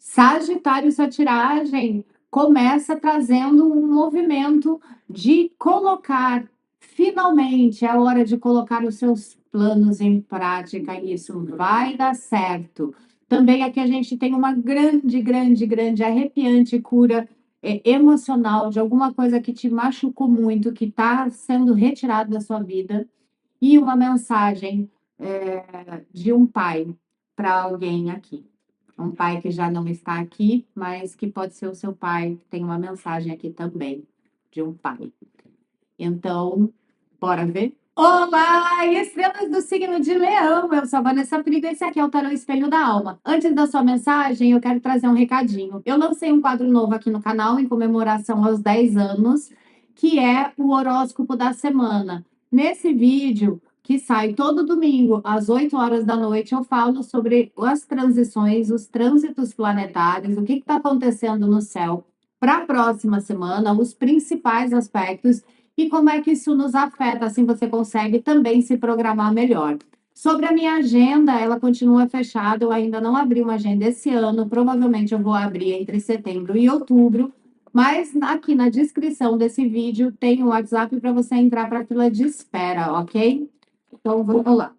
Sagitário, sua tiragem começa trazendo um movimento de colocar, finalmente, é hora de colocar os seus planos em prática, e isso vai dar certo. Também aqui a gente tem uma grande, arrepiante cura emocional de alguma coisa que te machucou muito, que está sendo retirado da sua vida, e uma mensagem de um pai para alguém aqui. Um pai que já não está aqui, mas que pode ser o seu pai. Tem uma mensagem aqui também de um pai. Então, bora ver? Olá, estrelas do signo de Leão. Eu sou a Vanessa Frigo e esse aqui é o Tarô Espelho da Alma. Antes da sua mensagem, eu quero trazer um recadinho. Eu lancei um quadro novo aqui no canal em comemoração aos 10 anos, que é o horóscopo da semana. Nesse vídeo, que sai todo domingo às 8 horas da noite, eu falo sobre as transições, os trânsitos planetários, o que está acontecendo no céu para a próxima semana, os principais aspectos e como é que isso nos afeta, assim você consegue também se programar melhor. Sobre a minha agenda, ela continua fechada, eu ainda não abri uma agenda esse ano, provavelmente eu vou abrir entre setembro e outubro, mas aqui na descrição desse vídeo tem o WhatsApp para você entrar para a fila de espera, ok? Então vamos lá.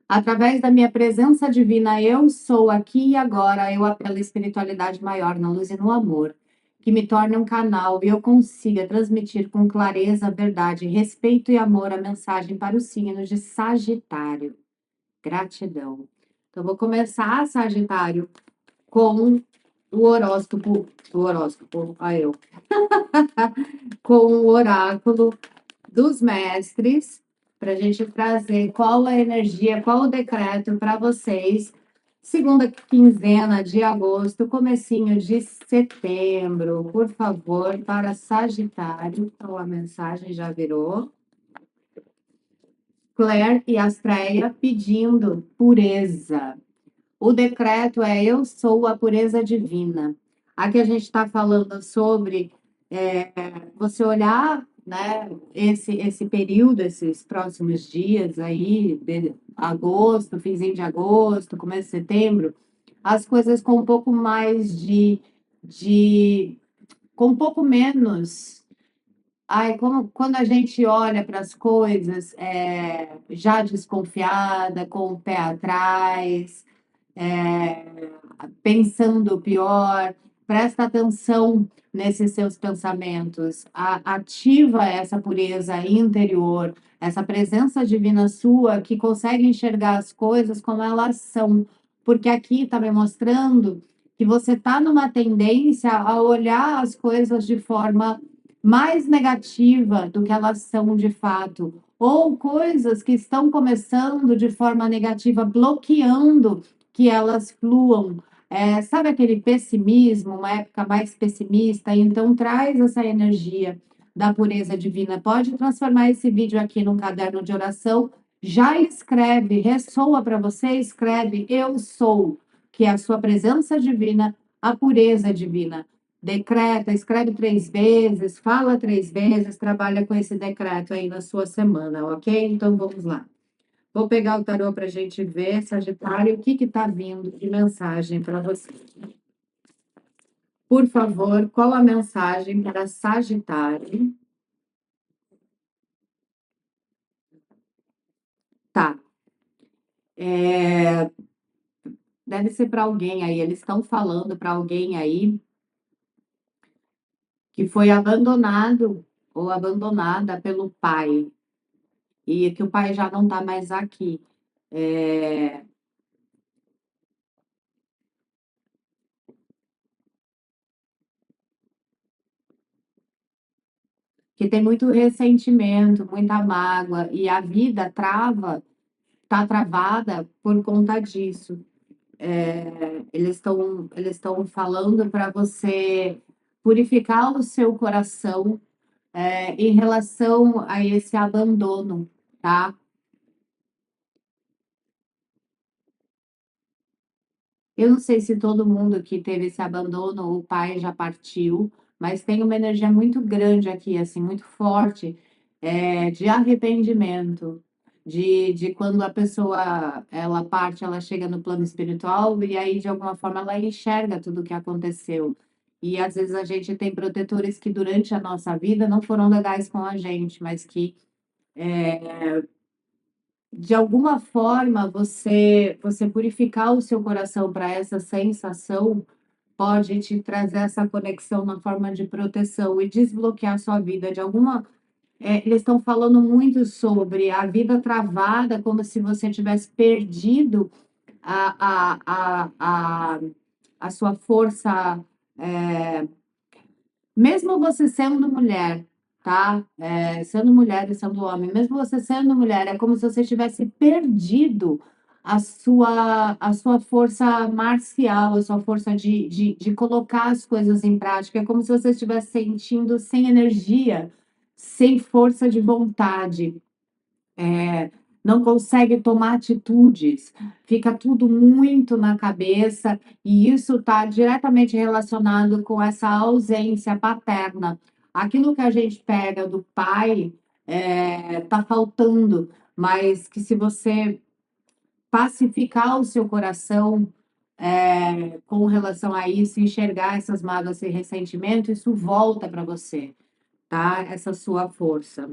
Através da minha presença divina, eu sou aqui e agora, eu apelo à espiritualidade maior, na luz e no amor, que me torne um canal e eu consiga transmitir com clareza, verdade, respeito e amor a mensagem para o signo de Sagitário. Gratidão. Então, vou começar, Sagitário, com com o oráculo dos mestres, para a gente trazer qual a energia, qual o decreto para vocês. Segunda quinzena de agosto, comecinho de setembro, por favor, para Sagitário. Então, a mensagem já virou. Claire e Astreia pedindo pureza. O decreto é: eu sou a pureza divina. Aqui a gente está falando sobre você olhar, né, esse período, esses próximos dias aí, de agosto, finzinho de agosto, começo de setembro, as coisas com um pouco mais com um pouco menos. Ai, como quando a gente olha para as coisas já desconfiada, com o pé atrás, é, pensando o pior, presta atenção nesses seus pensamentos, ativa essa pureza interior, essa presença divina sua que consegue enxergar as coisas como elas são, porque aqui está me mostrando que você está numa tendência a olhar as coisas de forma mais negativa do que elas são de fato, ou coisas que estão começando de forma negativa, bloqueando que elas fluam. Sabe aquele pessimismo, uma época mais pessimista? Então, traz essa energia da pureza divina. Pode transformar esse vídeo aqui num caderno de oração. Já escreve, ressoa para você, escreve: eu sou, que é a sua presença divina, a pureza divina. Decreta, escreve 3 vezes, fala 3 vezes, trabalha com esse decreto aí na sua semana, ok? Então, vamos lá. Vou pegar o tarô para a gente ver, Sagitário, o que está vindo de mensagem para você. Por favor, qual a mensagem para Sagitário? Tá. Deve ser para alguém aí. Eles estão falando para alguém aí que foi abandonado ou abandonada pelo pai e que o pai já não está mais aqui. É, que tem muito ressentimento, muita mágoa, e a vida está travada por conta disso. Eles estão falando para você purificar o seu coração em relação a esse abandono, tá? Eu não sei se todo mundo que teve esse abandono, o pai já partiu, mas tem uma energia muito grande aqui, assim, muito forte, de arrependimento. de quando a pessoa ela parte, ela chega no plano espiritual e aí de alguma forma ela enxerga tudo o que aconteceu. E às vezes a gente tem protetores que durante a nossa vida não foram legais com a gente, mas que de alguma forma você purificar o seu coração para essa sensação pode te trazer essa conexão na forma de proteção e desbloquear a sua vida de alguma. Eles estão falando muito sobre a vida travada, como se você tivesse perdido a sua força, mesmo você sendo mulher, tá? Sendo mulher e sendo homem, mesmo você sendo mulher, é como se você tivesse perdido a sua força marcial, a sua força de colocar as coisas em prática. É como se você estivesse sentindo sem energia, sem força de vontade, não consegue tomar atitudes, fica tudo muito na cabeça, e isso está diretamente relacionado com essa ausência paterna. Aquilo que a gente pega do pai está faltando, mas que se você pacificar o seu coração com relação a isso, enxergar essas mágoas e ressentimento, isso volta para você, tá? Essa sua força.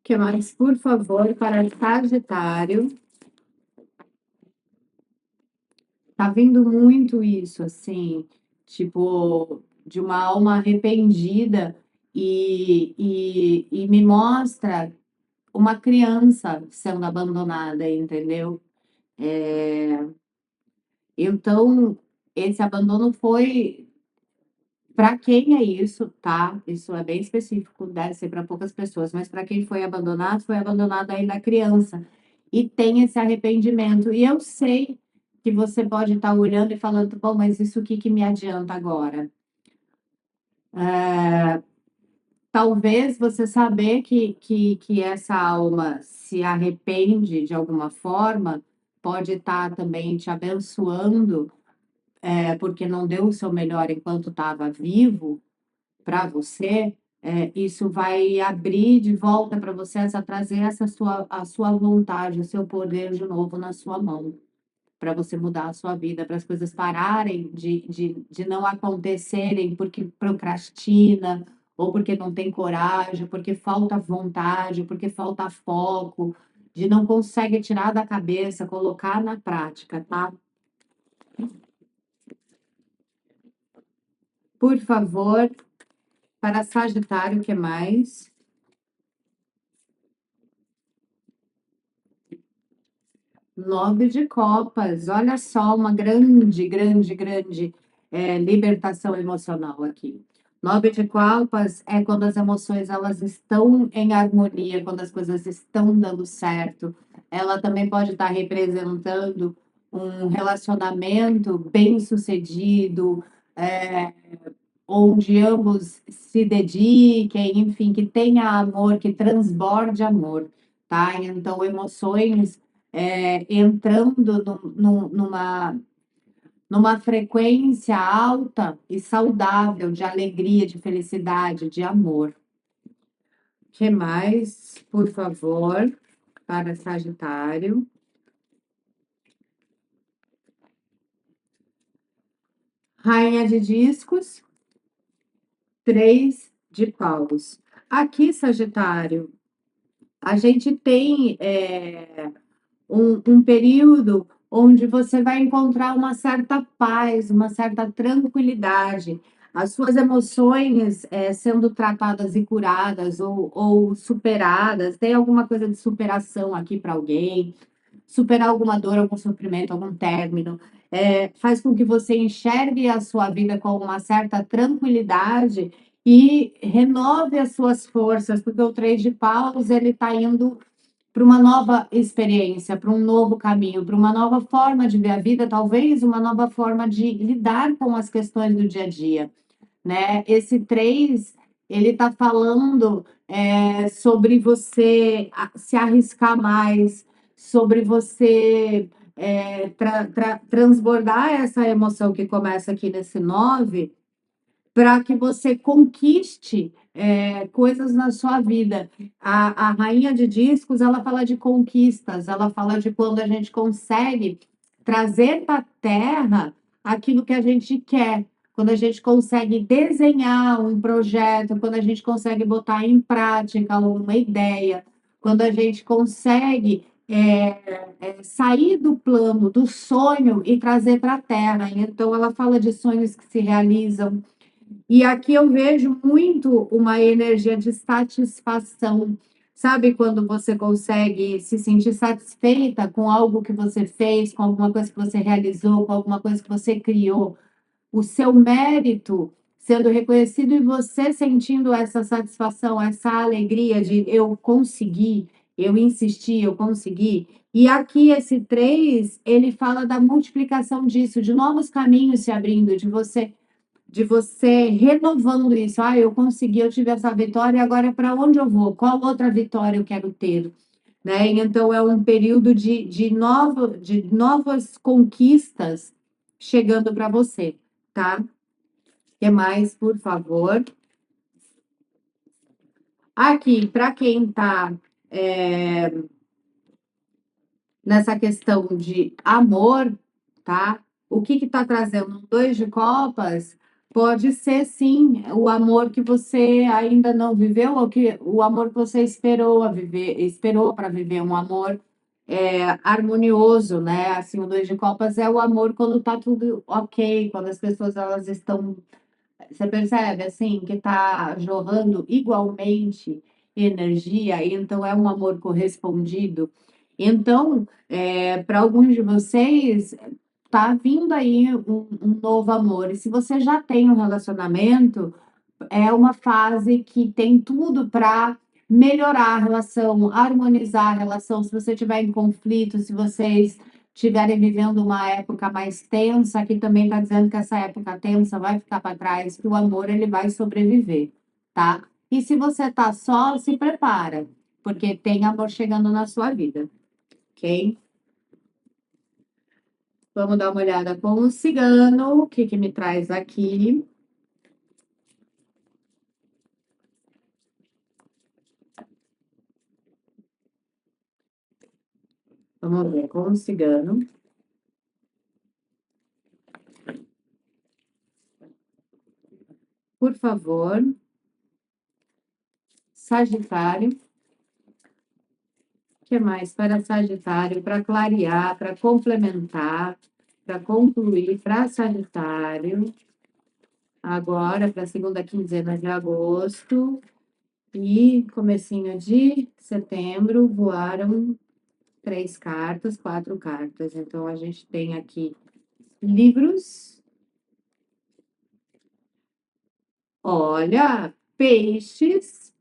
Que mais, por favor, para Sagitário? Tá vindo muito isso, assim, tipo, de uma alma arrependida e me mostra uma criança sendo abandonada, entendeu? Então, esse abandono foi. Para quem é isso, tá? Isso é bem específico, deve ser para poucas pessoas, mas para quem foi abandonado ainda criança. E tem esse arrependimento. E eu sei que você pode estar olhando e falando, bom, mas isso o que que me adianta agora? Talvez você saber que essa alma se arrepende de alguma forma pode estar também te abençoando, porque não deu o seu melhor enquanto estava vivo para você, isso vai abrir de volta para você, essa trazer a sua vontade, o seu poder de novo na sua mão, para você mudar a sua vida, para as coisas pararem de não acontecerem porque procrastina, ou porque não tem coragem, porque falta vontade, porque falta foco, de não consegue tirar da cabeça, colocar na prática, tá? Por favor, para Sagitário, o que mais? 9 de copas, olha só, uma grande, grande, grande libertação emocional aqui. 9 de copas é quando as emoções elas estão em harmonia, quando as coisas estão dando certo. Ela também pode estar representando um relacionamento bem sucedido, é, onde ambos se dediquem, enfim, que tenha amor, que transborde amor, tá? Então, emoções entrando numa frequência alta e saudável de alegria, de felicidade, de amor. Que mais, por favor, para Sagitário? Rainha de discos, 3 de paus. Aqui, Sagitário, a gente tem um período onde você vai encontrar uma certa paz, uma certa tranquilidade, as suas emoções sendo tratadas e curadas ou superadas. Tem alguma coisa de superação aqui para alguém? Superar alguma dor, algum sofrimento, algum término, faz com que você enxergue a sua vida com uma certa tranquilidade e renove as suas forças, porque o três de paus ele está indo para uma nova experiência, para um novo caminho, para uma nova forma de ver a vida, talvez uma nova forma de lidar com as questões do dia a dia, né? Esse 3 ele está falando sobre você se arriscar mais, sobre você transbordar essa emoção que começa aqui nesse 9 para que você conquiste coisas na sua vida. A rainha de discos, ela fala de conquistas, ela fala de quando a gente consegue trazer para a terra aquilo que a gente quer, quando a gente consegue desenhar um projeto, quando a gente consegue botar em prática uma ideia, quando a gente consegue sair do plano, do sonho e trazer para a terra. Então, ela fala de sonhos que se realizam, e aqui eu vejo muito uma energia de satisfação. Sabe quando você consegue se sentir satisfeita com algo que você fez, com alguma coisa que você realizou, com alguma coisa que você criou? O seu mérito sendo reconhecido e você sentindo essa satisfação, essa alegria de eu consegui, eu insisti, eu consegui. E aqui esse 3 ele fala da multiplicação disso, de novos caminhos se abrindo, de você renovando isso. Ah, eu consegui, eu tive essa vitória, agora para onde eu vou? Qual outra vitória eu quero ter? Né? Então, é um período de novas conquistas chegando para você, tá? O que mais, por favor? Aqui, para quem está nessa questão de amor, tá? O que está trazendo? Um 2 de copas pode ser, sim, o amor que você ainda não viveu, ou que o amor que você esperou a viver, esperou para viver, um amor harmonioso, né? Assim, o 2 de copas é o amor quando está tudo ok, quando as pessoas elas estão, você percebe assim que está jorrando igualmente energia, e então é um amor correspondido. Então, para alguns de vocês, tá vindo aí um novo amor. E se você já tem um relacionamento, é uma fase que tem tudo para melhorar a relação, harmonizar a relação. Se você tiver em conflito, se vocês estiverem vivendo uma época mais tensa, aqui também está dizendo que essa época tensa vai ficar para trás, que o amor ele vai sobreviver, tá? E se você está só, se prepara, porque tem amor chegando na sua vida, ok? Vamos dar uma olhada com o cigano, o que que me traz aqui? Vamos ver com o cigano. Por favor. Sagitário. O que mais para Sagitário? Para clarear, para complementar, para concluir para Sagitário. Agora, para a segunda quinzena de agosto e comecinho de setembro, voaram 3 cartas, 4 cartas. Então, a gente tem aqui livros. Olha, peixes,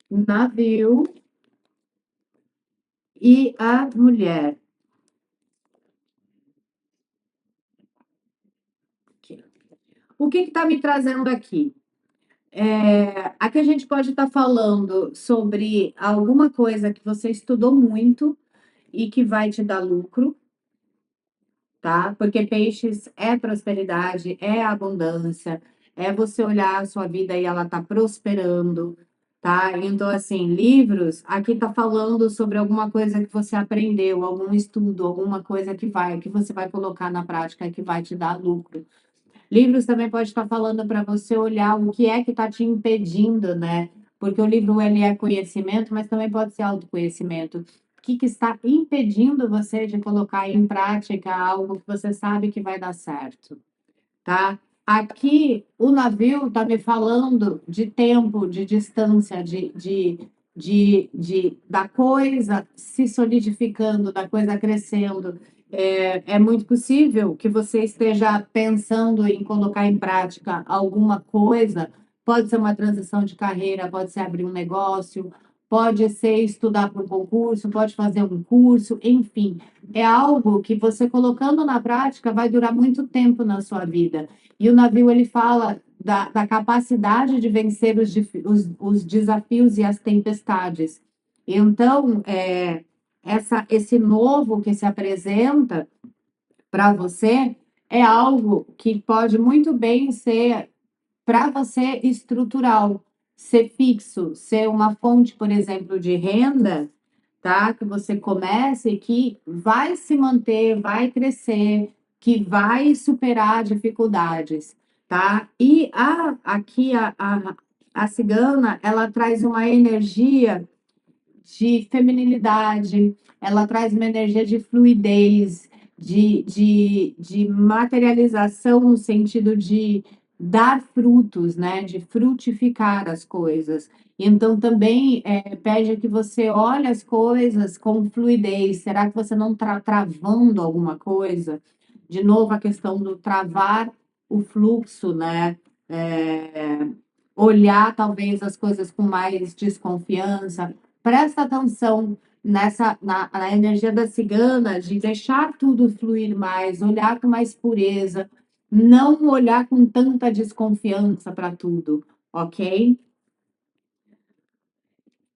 navio e a mulher. O que está me trazendo aqui? Aqui a gente pode estar falando sobre alguma coisa que você estudou muito e que vai te dar lucro, tá? Porque peixes é prosperidade, é abundância, é você olhar a sua vida e ela tá prosperando, tá? Então, assim, livros, aqui tá falando sobre alguma coisa que você aprendeu, algum estudo, alguma coisa que você vai colocar na prática que vai te dar lucro. Livros também pode estar falando para você olhar o que é que está te impedindo, né? Porque o livro ele é conhecimento, mas também pode ser autoconhecimento. O que está impedindo você de colocar em prática algo que você sabe que vai dar certo, tá? Aqui o navio está me falando de tempo, de distância, da coisa se solidificando, da coisa crescendo. É muito possível que você esteja pensando em colocar em prática alguma coisa, pode ser uma transição de carreira, pode ser abrir um negócio, pode ser estudar para um concurso, pode fazer um curso, enfim, é algo que você colocando na prática vai durar muito tempo na sua vida. E o navio ele fala da capacidade de vencer os desafios e as tempestades. Então, esse novo que se apresenta para você é algo que pode muito bem ser para você estrutural, ser fixo, ser uma fonte, por exemplo, de renda, tá? Que você comece e que vai se manter, vai crescer, que vai superar dificuldades, tá? E a cigana, ela traz uma energia de feminilidade, ela traz uma energia de fluidez, de materialização no sentido de dar frutos, né? De frutificar as coisas. Então, também pede que você olhe as coisas com fluidez. Será que você não está travando alguma coisa? De novo, a questão do travar o fluxo, né? É, olhar talvez as coisas com mais desconfiança. Presta atenção na energia da cigana de deixar tudo fluir mais, olhar com mais pureza, não olhar com tanta desconfiança para tudo, ok?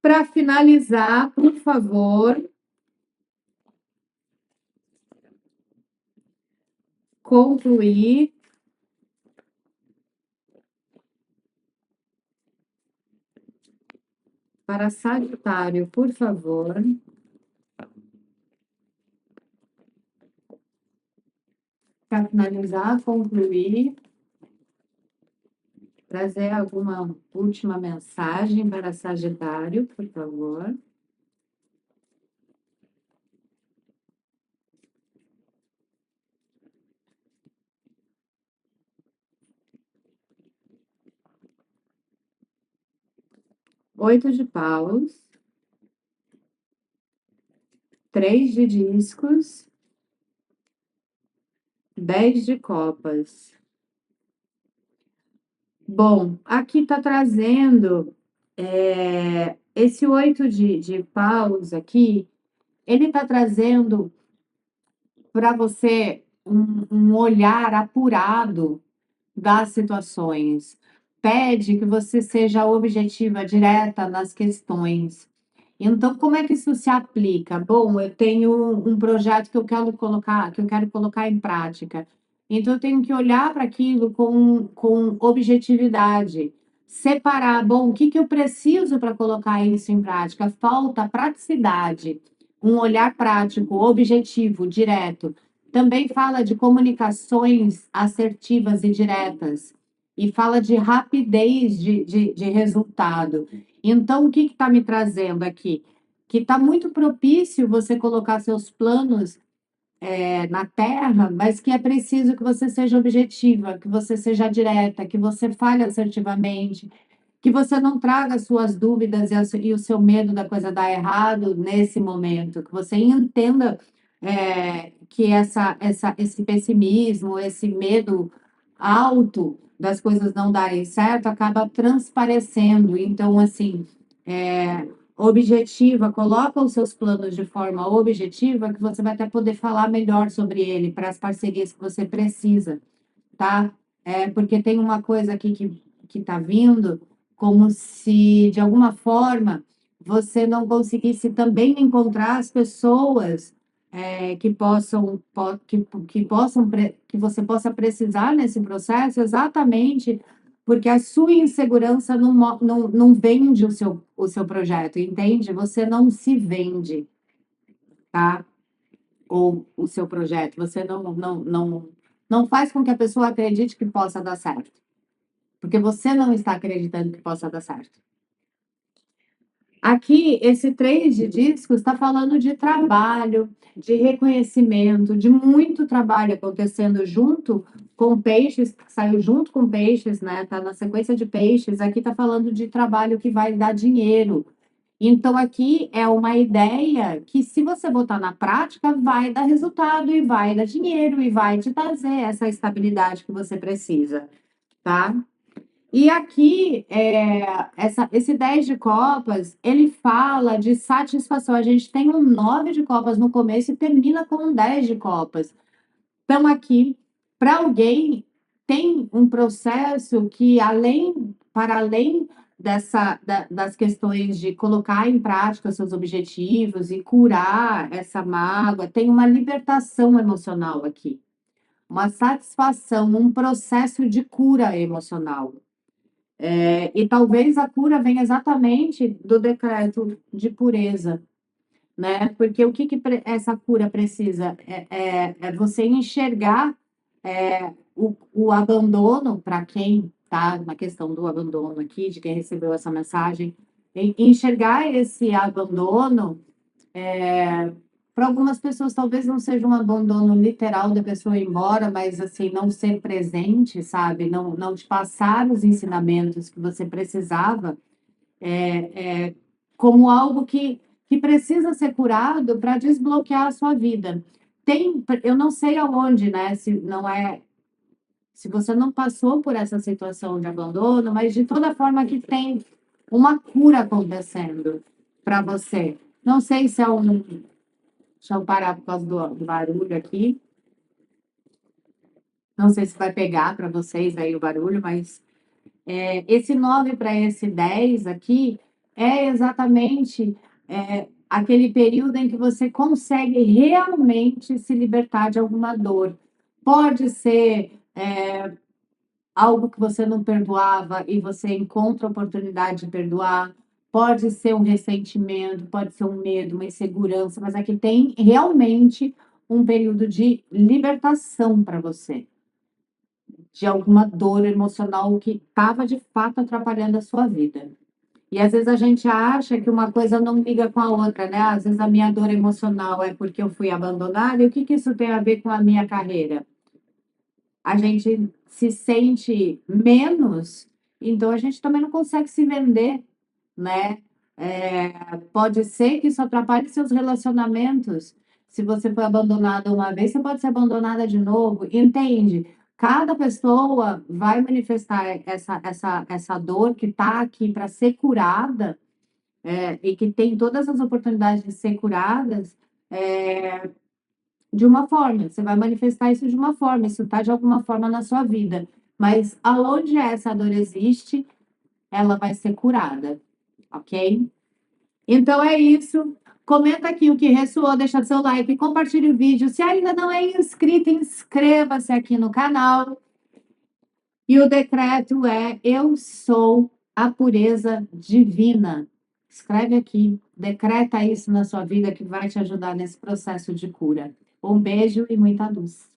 Para finalizar, por favor, concluir para Sagitário, por favor. Para finalizar, concluir, trazer alguma última mensagem para Sagitário, por favor. Oito de paus, três de discos, 10 de copas. Bom, aqui está trazendo esse oito de paus aqui, ele está trazendo para você um olhar apurado das situações. Pede que você seja objetiva, direta nas questões. Então, como é que isso se aplica? Bom, eu tenho um projeto que eu quero colocar em prática. Então, eu tenho que olhar para aquilo com objetividade, separar, bom, o que que eu preciso para colocar isso em prática? Falta praticidade, um olhar prático, objetivo, direto. Também fala de comunicações assertivas e diretas, e fala de rapidez de resultado. Então, o que está me trazendo aqui? Que está muito propício você colocar seus planos na terra, mas que é preciso que você seja objetiva, que você seja direta, que você fale assertivamente, que você não traga suas dúvidas e o seu medo da coisa dar errado nesse momento, que você entenda que esse pessimismo, esse medo alto das coisas não darem certo acaba transparecendo. Então, assim, objetiva, coloca os seus planos de forma objetiva, que você vai até poder falar melhor sobre ele para as parcerias que você precisa, tá? Porque tem uma coisa aqui que está vindo, como se, de alguma forma, você não conseguisse também encontrar as pessoas que você possa precisar nesse processo, exatamente porque a sua insegurança não vende o seu projeto, entende? Você não se vende, tá? Ou o seu projeto, você não faz com que a pessoa acredite que possa dar certo, porque você não está acreditando que possa dar certo. Aqui, esse três de discos está falando de trabalho, de reconhecimento, de muito trabalho acontecendo junto com peixes, que saiu junto com peixes, né? Tá na sequência de peixes. Aqui está falando de trabalho que vai dar dinheiro. Então, aqui é uma ideia que, se você botar na prática, vai dar resultado e vai dar dinheiro e vai te trazer essa estabilidade que você precisa, tá? E aqui, esse 10 de copas, ele fala de satisfação. A gente tem um 9 de copas no começo e termina com um 10 de copas. Então, aqui, para alguém, tem um processo que, para além das questões de colocar em prática seus objetivos e curar essa mágoa, tem uma libertação emocional aqui, uma satisfação, um processo de cura emocional. E talvez a cura venha exatamente do decreto de pureza, né? Porque o que, essa cura precisa? É você enxergar o abandono para quem está na questão do abandono aqui, de quem recebeu essa mensagem, enxergar esse abandono. Para algumas pessoas, talvez não seja um abandono literal da pessoa ir embora, mas assim, não ser presente, sabe? Não te passar os ensinamentos que você precisava, como algo que precisa ser curado para desbloquear a sua vida. Eu não sei aonde, né? Se não é, se você não passou por essa situação de abandono, mas de toda forma que tem uma cura acontecendo para você. Não sei se é um. Deixa eu parar por causa do barulho aqui. Não sei se vai pegar para vocês aí o barulho, mas esse 9 para esse 10 aqui é exatamente aquele período em que você consegue realmente se libertar de alguma dor. Pode ser algo que você não perdoava e você encontra a oportunidade de perdoar. Pode ser um ressentimento, pode ser um medo, uma insegurança, mas aqui tem realmente um período de libertação para você, de alguma dor emocional que estava de fato atrapalhando a sua vida. E às vezes a gente acha que uma coisa não liga com a outra, né? Às vezes a minha dor emocional é porque eu fui abandonada, e o que que isso tem a ver com a minha carreira? A gente se sente menos, então a gente também não consegue se vender, né? Pode ser que isso atrapalhe seus relacionamentos. Se você foi abandonada uma vez, você pode ser abandonada de novo, entende? Cada pessoa vai manifestar essa dor que está aqui para ser curada, e que tem todas as oportunidades de ser curadas, de uma forma, você vai manifestar isso de uma forma, isso está de alguma forma na sua vida. Mas aonde essa dor existe, ela vai ser curada, ok? Então é isso. Comenta aqui o que ressoou, deixa seu like, compartilhe o vídeo. Se ainda não é inscrito, inscreva-se aqui no canal. E o decreto é: eu sou a pureza divina. Escreve aqui, decreta isso na sua vida que vai te ajudar nesse processo de cura. Um beijo e muita luz.